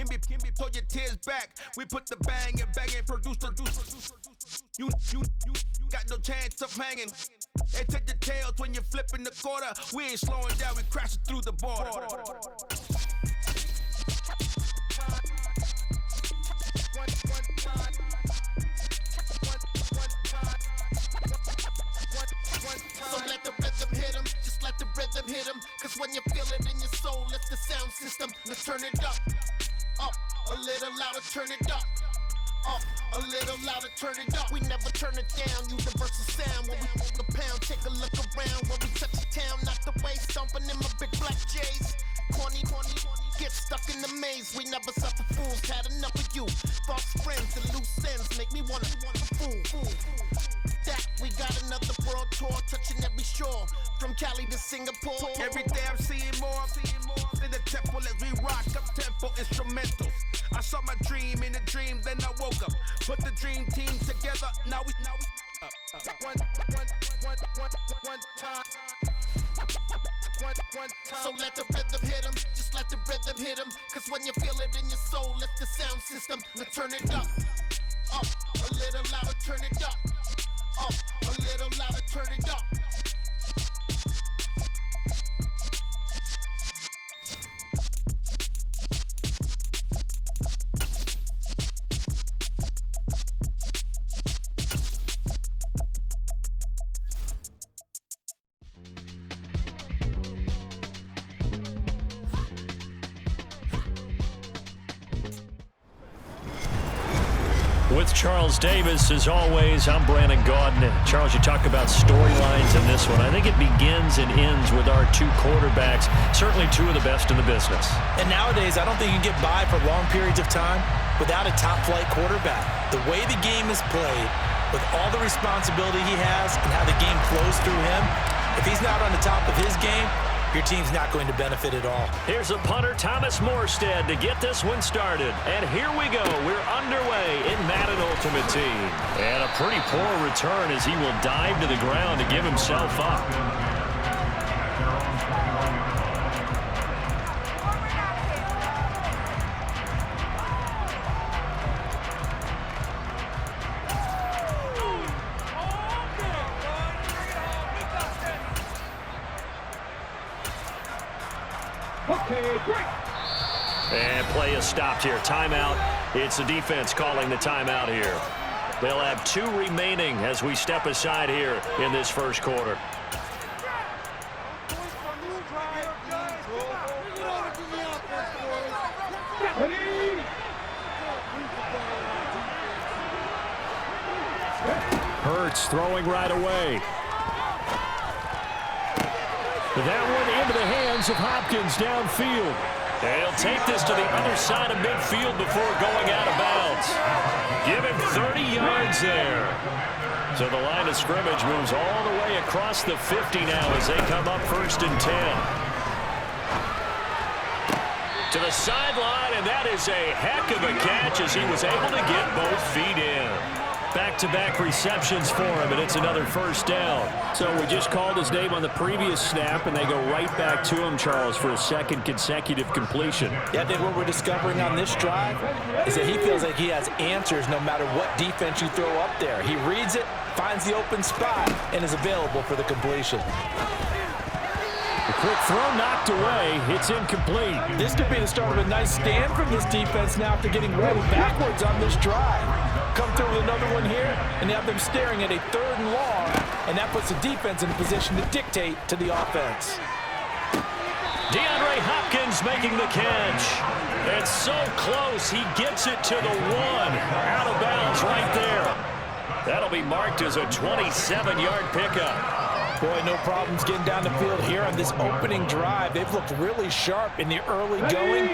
pull your tears back. We put the bang and bang and produce. You got no chance of hanging. They take the tails when you're flipping the quarter. We ain't slowing down, we crashing through the border. So let the rhythm hit him, just let the rhythm hit him. Cause when you feel it in your soul, lift the sound system. Let's turn it up, a little louder, turn it up. A little louder, turn it up. We never turn it down, universal sound. When we move the pound, take a look around. When we touch the town, knock the way, stomping in my big black J's. Corny, get stuck in the maze. We never suffer fools, had enough of you. False friends and loose ends make me wanna fool. That we got another world tour, touching every shore, from Cali to Singapore. Every day I'm seeing more in the temple as we rock up tempo instrumentals. I saw my dream in a dream, then I woke up. Put the dream team together, now we one time. So let the rhythm hit him, just let the rhythm hit him. Cause when you feel it in your soul, lift the sound system. Now turn it up, a little louder, turn it up. A little louder, turn it up. With Charles Davis, as always, I'm Brandon Gaudin. Charles, you talk about storylines in this one. I think it begins and ends with our two quarterbacks, certainly two of the best in the business. And nowadays, I don't think you can get by for long periods of time without a top-flight quarterback. The way the game is played, with all the responsibility he has and how the game flows through him, if he's not on the top of his game, your team's not going to benefit at all. Here's a punter, Thomas Morstead, to get this one started. And here we go. We're underway in Madden Ultimate Team. And a pretty poor return as he will dive to the ground to give himself up. And play is stopped here. Timeout. It's the defense calling the timeout here. They'll have two remaining as we step aside here in this first quarter. Hurts throwing right away. That one into the hands of Hopkins downfield. They'll take this to the other side of midfield before going out of bounds. Give him 30 yards there. So the line of scrimmage moves all the way across the 50 now as they come up 1st and 10. To the sideline, and that is a heck of a catch as he was able to get both feet in. Back-to-back receptions for him, and it's another first down. So we just called his name on the previous snap, and they go right back to him, Charles, for a second consecutive completion. Yeah, I think what we're discovering on this drive is that he feels like he has answers no matter what defense you throw up there. He reads it, finds the open spot, and is available for the completion. A quick throw knocked away. It's incomplete. This could be the start of a nice stand from this defense now after getting rolled backwards on this drive. Come through with another one here, and they have them staring at a 3rd and long, and that puts the defense in a position to dictate to the offense. DeAndre Hopkins making the catch. It's so close. He gets it to the 1. Out of bounds right there. That'll be marked as a 27-yard pickup. Boy, no problems getting down the field here on this opening drive. They've looked really sharp in the early going,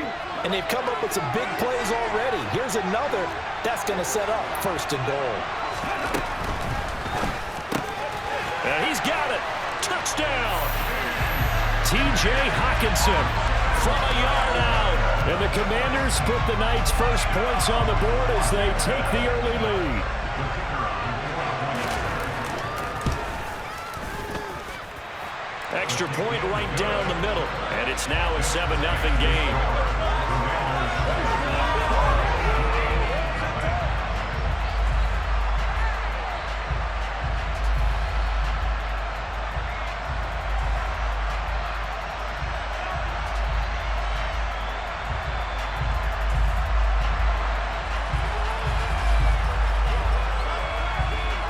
and they've come up with some big plays already. Here's another that's going to set up 1st and goal. And he's got it. Touchdown. T.J. Hockenson from a yard out. And the Commanders put the Knights' first points on the board as they take the early lead. Extra point right down the middle, and it's now a 7-0 game.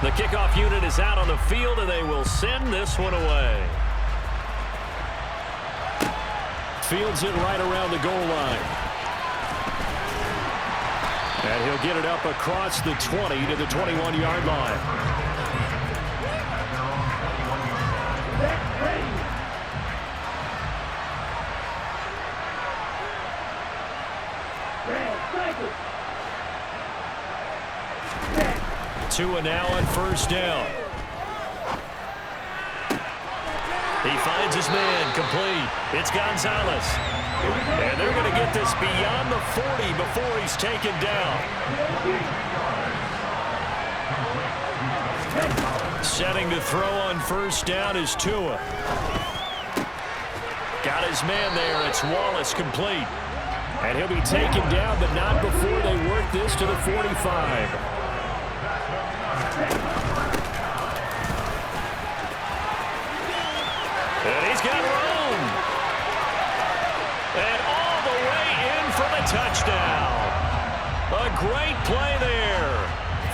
The kickoff unit is out on the field, and they will send this one away. Fields it right around the goal line. And he'll get it up across the 20 to the 21-yard line. Tua now on first down. He finds his man, complete. It's Gonzalez. And they're going to get this beyond the 40 before he's taken down. Setting to throw on first down is Tua. Got his man there. It's Wallace, complete. And he'll be taken down, but not before they work this to the 45. And he's got room. And all the way in for the touchdown. A great play there.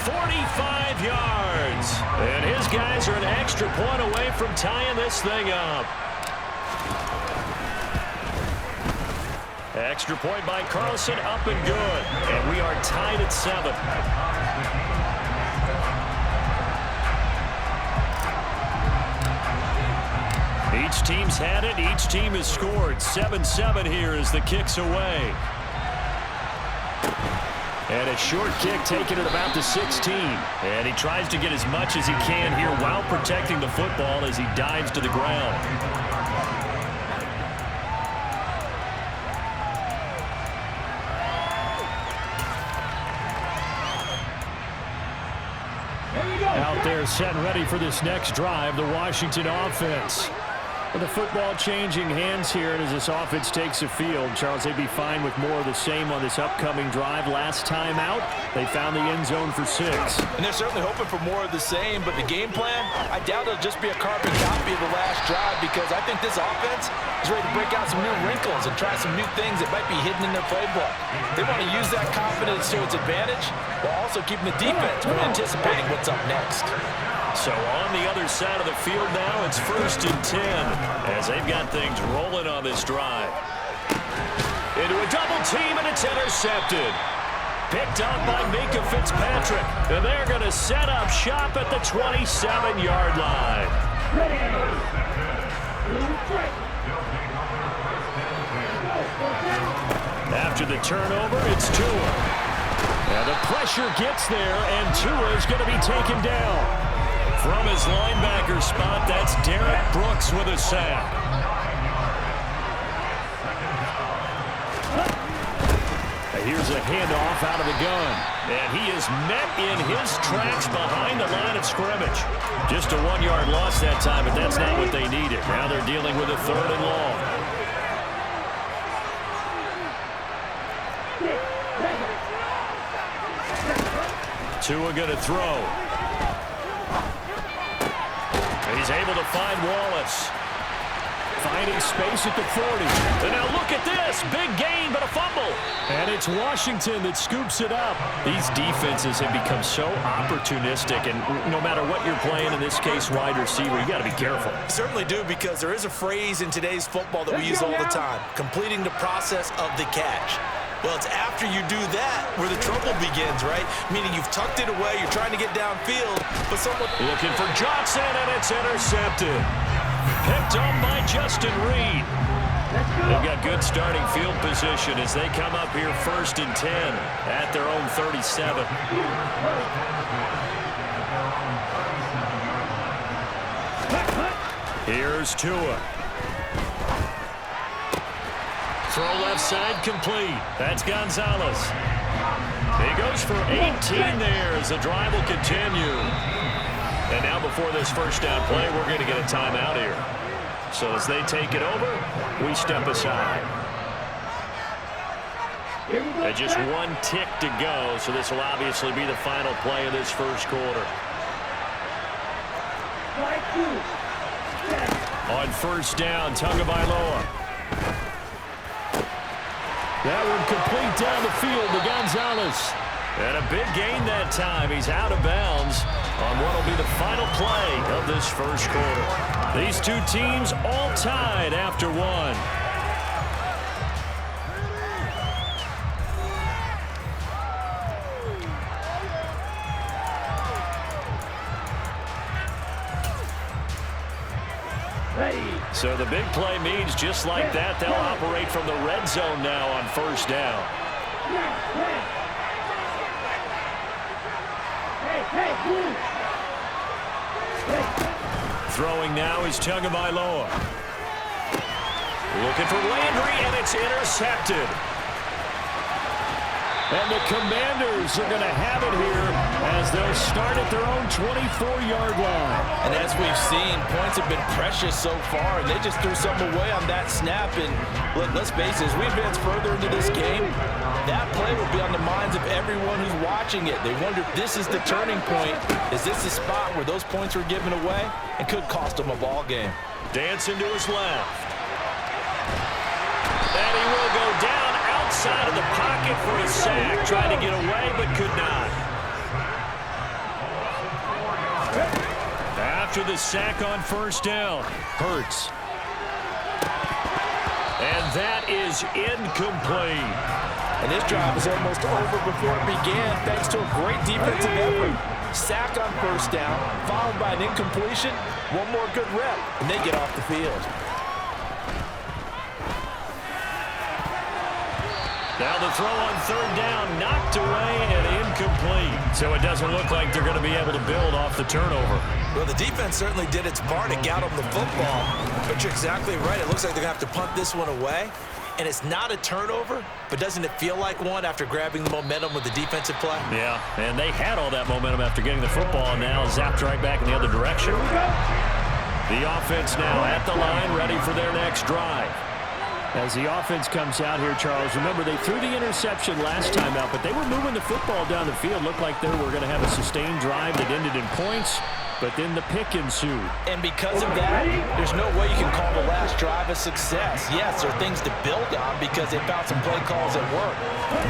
45 yards. And his guys are an extra point away from tying this thing up. Extra point by Carlson, up and good. And we are tied at 7. Each team's had it. Each team has scored. 7-7 here as the kick's away. And a short kick taken at about the 16. And he tries to get as much as he can here while protecting the football as he dives to the ground. Out there set and ready for this next drive, the Washington offense. With the football changing hands here, and as this offense takes the field, Charles, they'd be fine with more of the same on this upcoming drive. Last time out, they found the end zone for 6. And they're certainly hoping for more of the same, but the game plan, I doubt it'll just be a carbon copy of the last drive, because I think this offense is ready to break out some new wrinkles and try some new things that might be hidden in their playbook. They want to use that confidence to its advantage while also keeping the defense from anticipating what's up next. So on the other side of the field now, it's 1st and 10 as they've got things rolling on this drive. Into a double team, and it's intercepted. Picked up by Minkah Fitzpatrick. And they're going to set up shop at the 27-yard line. After the turnover, it's Tua. And the pressure gets there, and Tua is going to be taken down. From his linebacker spot, that's Derek Brooks with a sack. Here's a handoff out of the gun. And he is met in his tracks behind the line of scrimmage. Just a 1-yard loss that time, but that's not what they needed. Now they're dealing with a 3rd and long. Tua going to throw. He's able to find Wallace. Finding space at the 40. And now look at this. Big gain, but a fumble. And it's Washington that scoops it up. These defenses have become so opportunistic, and no matter what you're playing, in this case wide receiver, you got to be careful. Certainly do, because there is a phrase in today's football that we use all the time: completing the process of the catch. Well, it's after you do that where the trouble begins, right? Meaning you've tucked it away, you're trying to get downfield, but someone... Looking for Johnson, and it's intercepted. Picked up by Justin Reed. They've got good starting field position as they come up here 1st and 10 at their own 37. Here's Tua. Throw left side, complete. That's Gonzalez. He goes for 18 there as the drive will continue. And now before this first down play, we're going to get a timeout here. So as they take it over, we step aside. And just 1 tick to go, so this will obviously be the final play of this first quarter. On first down, Tagovailoa. That one complete down the field to Gonzalez. And a big gain that time. He's out of bounds on what will be the final play of this first quarter. These two teams all tied after one. So the big play means just like that, they'll operate from the red zone now on first down. Throwing now is Tagovailoa. Looking for Landry, and it's intercepted. And the Commanders are going to have it here as they'll start at their own 24-yard line. And as we've seen, points have been precious so far, and they just threw something away on that snap. And look, let's face it, as we advance further into this game, that play will be on the minds of everyone who's watching it. They wonder if this is the turning point. Is this the spot where those points were given away and could cost them a ball game? Dancing to his left. And he will go down outside of the pocket for a sack. Tried to get away, but could not. After the sack on first down, Hurts. And that is incomplete. And this drive is almost over before it began, thanks to a great defensive effort. Sack on first down, followed by an incompletion. One more good rep, and they get off the field. Now the throw on third down, knocked away and incomplete. So it doesn't look like they're going to be able to build off the turnover. Well, the defense certainly did its part to get them the football. But you're exactly right. It looks like they're going to have to punt this one away. And it's not a turnover, but doesn't it feel like one after grabbing the momentum with the defensive play? Yeah, and they had all that momentum after getting the football, and now zapped right back in the other direction. The offense now at the line, ready for their next drive. As the offense comes out here, Charles, remember they threw the interception last time out, but they were moving the football down the field. Looked like they were going to have a sustained drive that ended in points, but then the pick ensued. And because of that, there's no way you can call the last drive a success. Yes, there are things to build on because they found some play calls at work.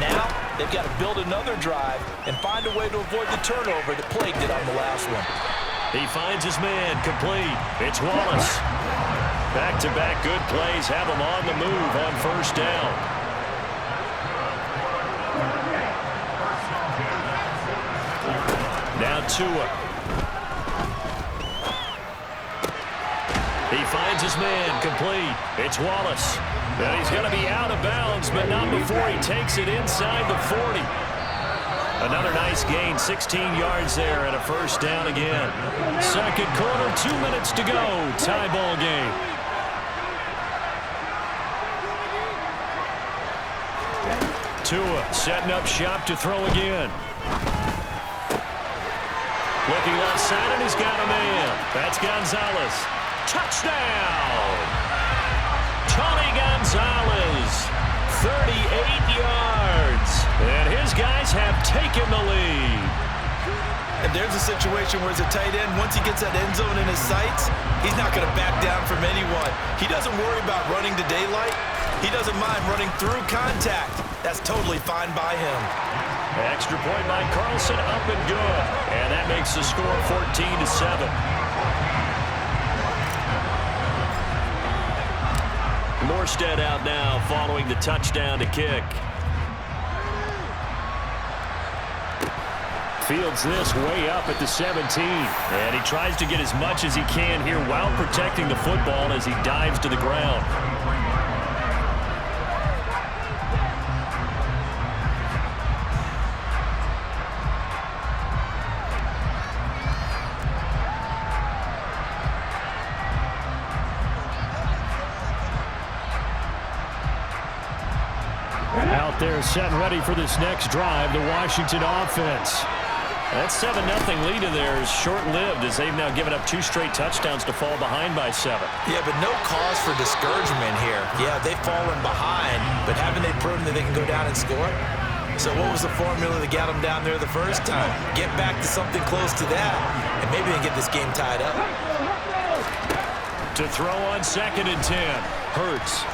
Now, they've got to build another drive and find a way to avoid the turnover that plagued it on the last one. He finds his man, complete. It's Wallace. Back-to-back good plays have him on the move on first down. Now Tua. He finds his man, complete. It's Wallace. And he's going to be out of bounds, but not before he takes it inside the 40. Another nice gain, 16 yards there and a first down again. Second quarter, 2 minutes to go. Tie ball game. Tua setting up shop to throw again. Looking left side, and he's got a man. That's Gonzalez. Touchdown! Tony Gonzalez, 38 yards. And his guys have taken the lead. And there's a situation where as a tight end, once he gets that end zone in his sights, he's not going to back down from anyone. He doesn't worry about running to daylight. He doesn't mind running through contact. That's totally fine by him. Extra point by Carlson, up and good. And that makes the score 14-7. Morstead out now following the touchdown to kick. Fields this way up at the 17. And he tries to get as much as he can here while protecting the football as he dives to the ground. Out there set and ready for this next drive, the Washington offense. That 7-0 lead of theirs short-lived as they've now given up 2 straight touchdowns to fall behind by 7. Yeah, but no cause for discouragement here. Yeah, they've fallen behind, but haven't they proven that they can go down and score? So what was the formula that got them down there the first time? Get back to something close to that, and maybe they get this game tied up. To throw on 2nd and 10, Hurts.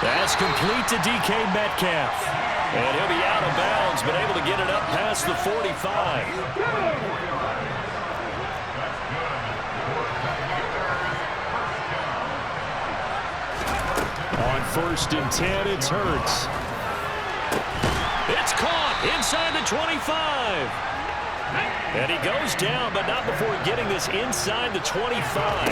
That's complete to DK Metcalf. And he'll be out of bounds, but able to get it up past the 45. On 1st and 10, it's Hurts. It's caught inside the 25. And he goes down, but not before getting this inside the 25.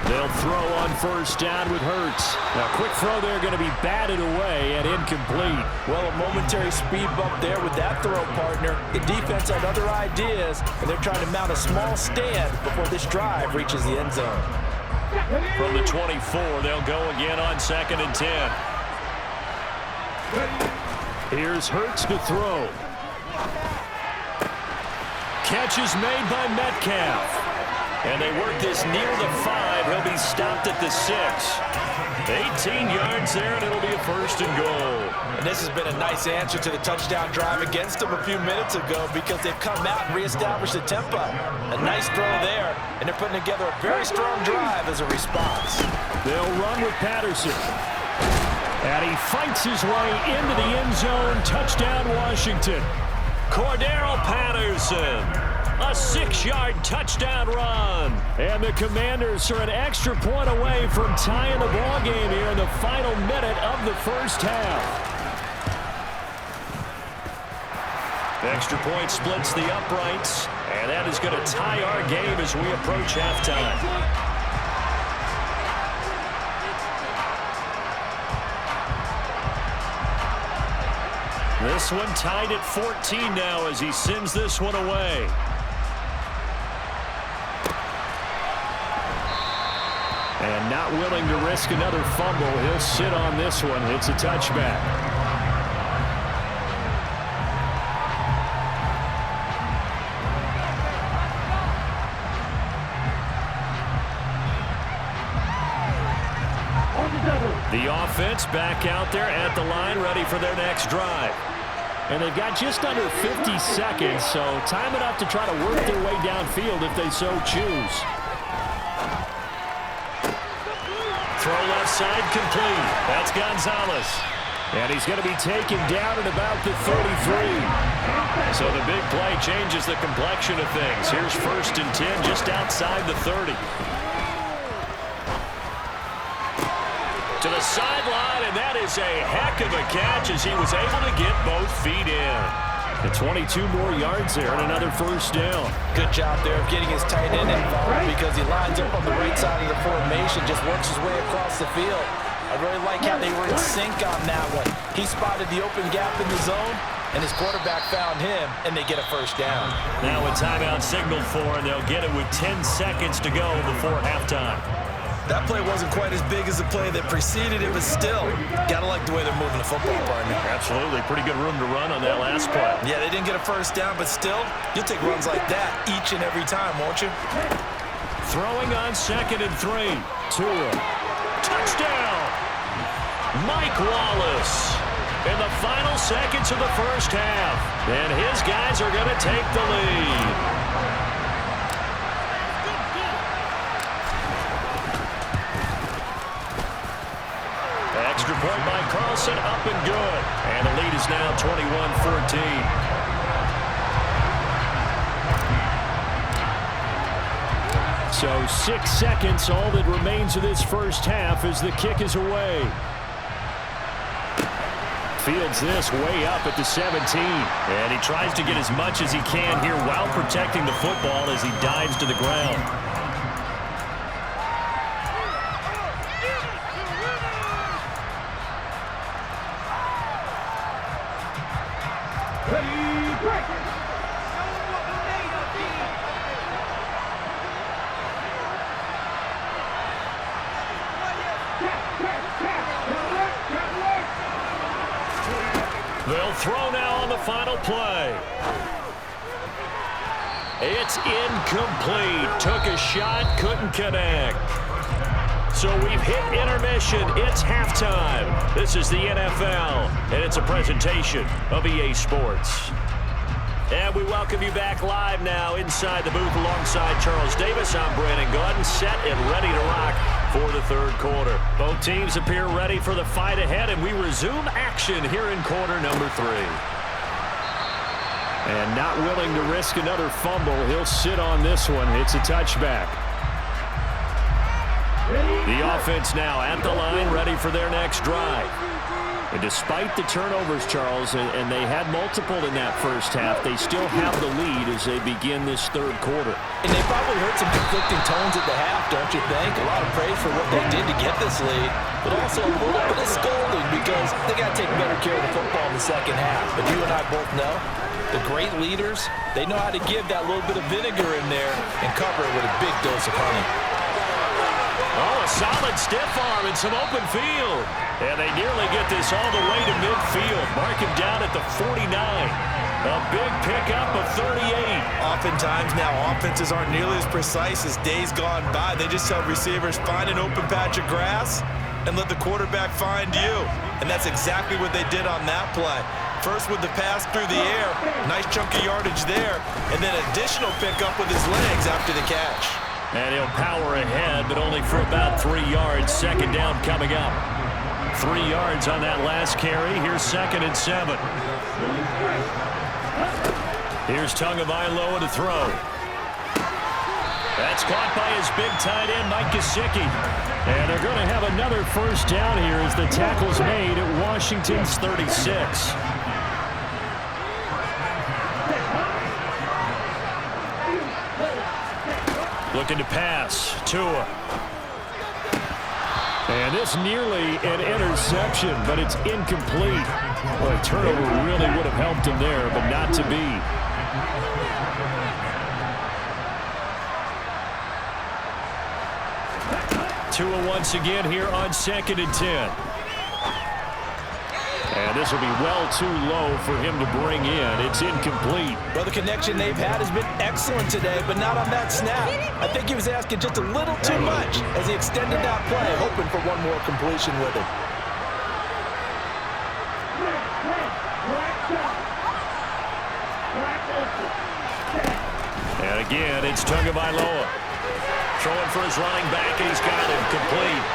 They'll throw on 1st down with Hurts. Now, quick throw there, going to be batted away and incomplete. Well, a momentary speed bump there with that throw, partner. The defense had other ideas, and they're trying to mount a small stand before this drive reaches the end zone. From the 24, they'll go again on 2nd and 10. Here's Hurts to throw. Catch is made by Metcalf. And they work this near the 5. He'll be stopped at the 6. 18 yards there, and it'll be a 1st and goal. And this has been a nice answer to the touchdown drive against them a few minutes ago because they've come out and reestablished the tempo. A nice throw there, and they're putting together a very strong drive as a response. They'll run with Patterson. And he fights his way into the end zone. Touchdown, Washington. Cordarrelle Patterson. A 6-yard touchdown run. And the Commanders are an extra point away from tying the ball game here in the final minute of the first half. The extra point splits the uprights, and that is going to tie our game as we approach halftime. This one tied at 14 now as he sends this one away. And not willing to risk another fumble, he'll sit on this one. It's a touchback. The offense back out there at the line, ready for their next drive. And they've got just under 50 seconds, so time enough to try to work their way downfield if they so choose. Throw left side complete. That's Gonzalez. And he's going to be taken down at about the 33. So the big play changes the complexion of things. Here's 1st and 10 just outside the 30. To the sideline, and that is a heck of a catch as he was able to get both feet in. The 22 more yards there and another 1st down. Good job there of getting his tight end involved because he lines up on the right side of the formation, just works his way across the field. I really like how they were in sync on that one. He spotted the open gap in the zone, and his quarterback found him, and they get a 1st down. Now a timeout signaled for, and they'll get it with 10 seconds to go before halftime. That play wasn't quite as big as the play that preceded it, but still, gotta like the way they're moving the football, partner. Absolutely. Pretty good room to run on that last play. Yeah, they didn't get a 1st down, but still, you'll take runs like that each and every time, won't you? Throwing on 2nd and 3. Tua. Touchdown! Mike Wallace in the final seconds of the first half. And his guys are going to take the lead. Extra point by Carlson, up and good. And the lead is now 21-14. So 6 seconds, all that remains of this first half as the kick is away. Fields this way up at the 17. And he tries to get as much as he can here while protecting the football as he dives to the ground. They'll throw now on the final play. It's incomplete. Took a shot, couldn't connect. So we've hit intermission. It's halftime. This is the NFL, and it's a presentation of EA Sports. And we welcome you back live now inside the booth alongside Charles Davis. I'm Brandon Gaudin, set and ready to rock for the third quarter. Both teams appear ready for the fight ahead, and we resume action here in quarter number 3. And not willing to risk another fumble, he'll sit on this one. It's a touchback. The offense now at the line, ready for their next drive. And despite the turnovers, Charles, and they had multiple in that first half, they still have the lead as they begin this third quarter. And they probably heard some conflicting tones at the half, don't you think? A lot of praise for what they did to get this lead, but also a little bit of scolding because they got to take better care of the football in the second half. But you and I both know the great leaders, they know how to give that little bit of vinegar in there and cover it with a big dose of honey. Oh, a solid stiff arm and some open field. And they nearly get this all the way to midfield. Mark him down at the 49. A big pickup of 38. Oftentimes now offenses aren't nearly as precise as days gone by. They just tell receivers, find an open patch of grass and let the quarterback find you. And that's exactly what they did on that play. First with the pass through the air, nice chunk of yardage there, and then additional pickup with his legs after the catch. And he'll power ahead, but only for about 3 yards. Second down coming up. 3 yards on that last carry. Here's 2nd and 7. Here's Tagovailoa to throw. That's caught by his big tight end, Mike Gesicki. And they're going to have another first down here as the tackle's made at Washington's 36. Looking to pass. Tua. And this nearly an interception, but it's incomplete. Well, a turnover really would have helped him there, but not to be. Tua once again here on 2nd and 10. And this will be well too low for him to bring in. It's incomplete. Well, the connection they've had has been excellent today, but not on that snap. I think he was asking just a little too much as he extended that play, hoping for one more completion with it. And again, it's Tagovailoa. Throwing for his running back, and he's got him complete.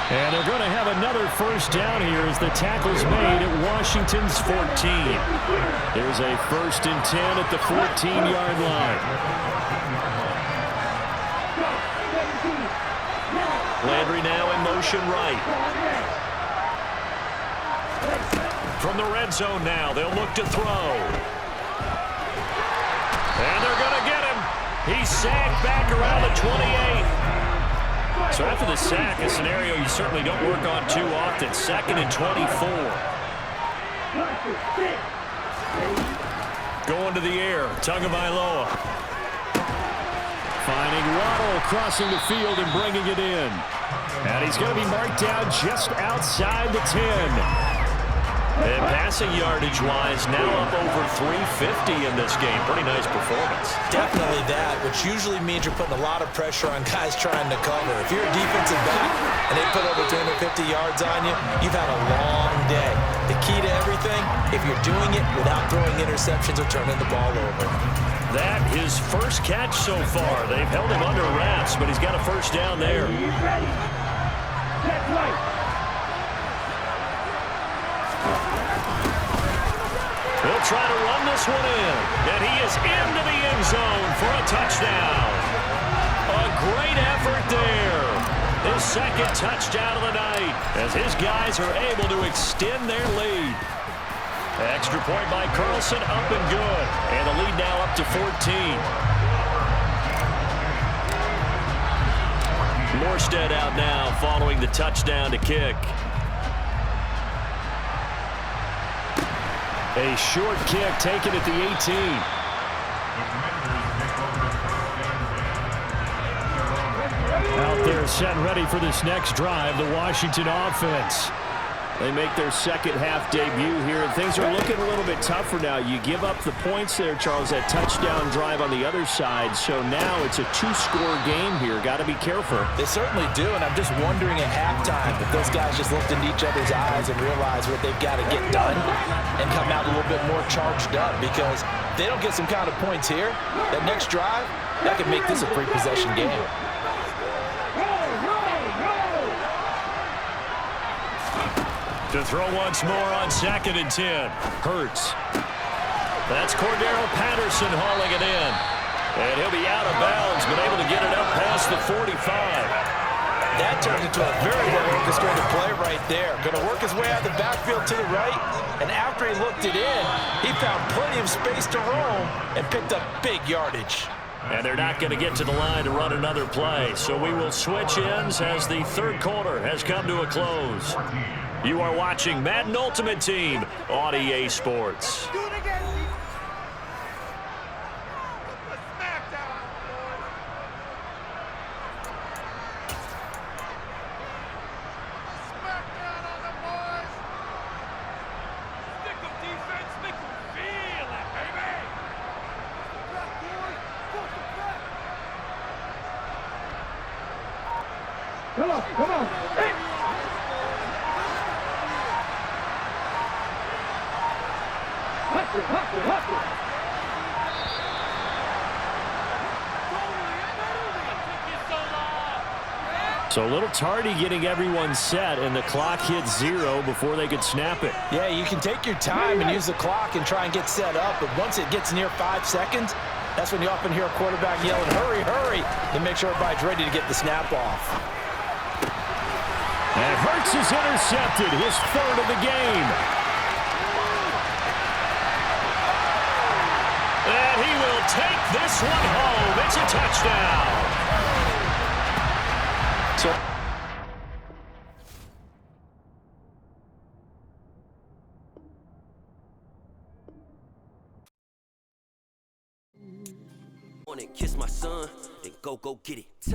And they're going to have another first down here as the tackle's made at Washington's 14. There's a 1st and 10 at the 14-yard line. Landry now in motion right. From the red zone now, they'll look to throw. And they're going to get him. He's sacked back around the 28. So after the sack, a scenario you certainly don't work on too often. 2nd and 24. Going to the air, Tagovailoa. Finding Waddle, crossing the field and bringing it in. And he's going to be marked down just outside the 10. And passing yardage-wise, now up over 350 in this game. Pretty nice performance. Definitely that, which usually means you're putting a lot of pressure on guys trying to cover. If you're a defensive back and they put over 250 yards on you, you've had a long day. The key to everything, if you're doing it without throwing interceptions or turning the ball over. That his first catch so far. They've held him under wraps, but he's got a first down there. He'll try to run this one in, and he is into the end zone for a touchdown. A great effort there. His 2nd touchdown of the night as his guys are able to extend their lead. Extra point by Carlson, up and good. And the lead now up to 14. Morstead out now following the touchdown to kick. A short kick taken at the 18. Out there set ready for this next drive, the Washington offense. They make their second half debut here, and things are looking a little bit tougher now. You give up the points there, Charles, that touchdown drive on the other side. So now it's a 2-score game here. Got to be careful. They certainly do, and I'm just wondering at halftime if those guys just looked into each other's eyes and realized what they've got to get done and come out a little bit more charged up, because if they don't get some kind of points here, that next drive, that could make this a 3-possession game. To throw once more on 2nd and 10. Hurts. That's Cordero Patterson hauling it in. And he'll be out of bounds, but able to get it up past the 45. That turned into a very well-orchestrated play right there. Going to work his way out of the backfield to the right, and after he looked it in, he found plenty of space to roam and picked up big yardage. And they're not going to get to the line to run another play, so we will switch ends as the third quarter has come to a close. You are watching Madden Ultimate Team on EA Sports. Come on. Hey. Hustle. So a little tardy getting everyone set, and the clock hit 0 before they could snap it. Yeah, you can take your time and use the clock and try and get set up, but once it gets near 5 seconds, that's when you often hear a quarterback yelling, hurry, hurry, to make sure everybody's ready to get the snap off. And Hurts is intercepted, his 3rd of the game. And he will take this one home. It's a touchdown. Kiss my son, then go get it.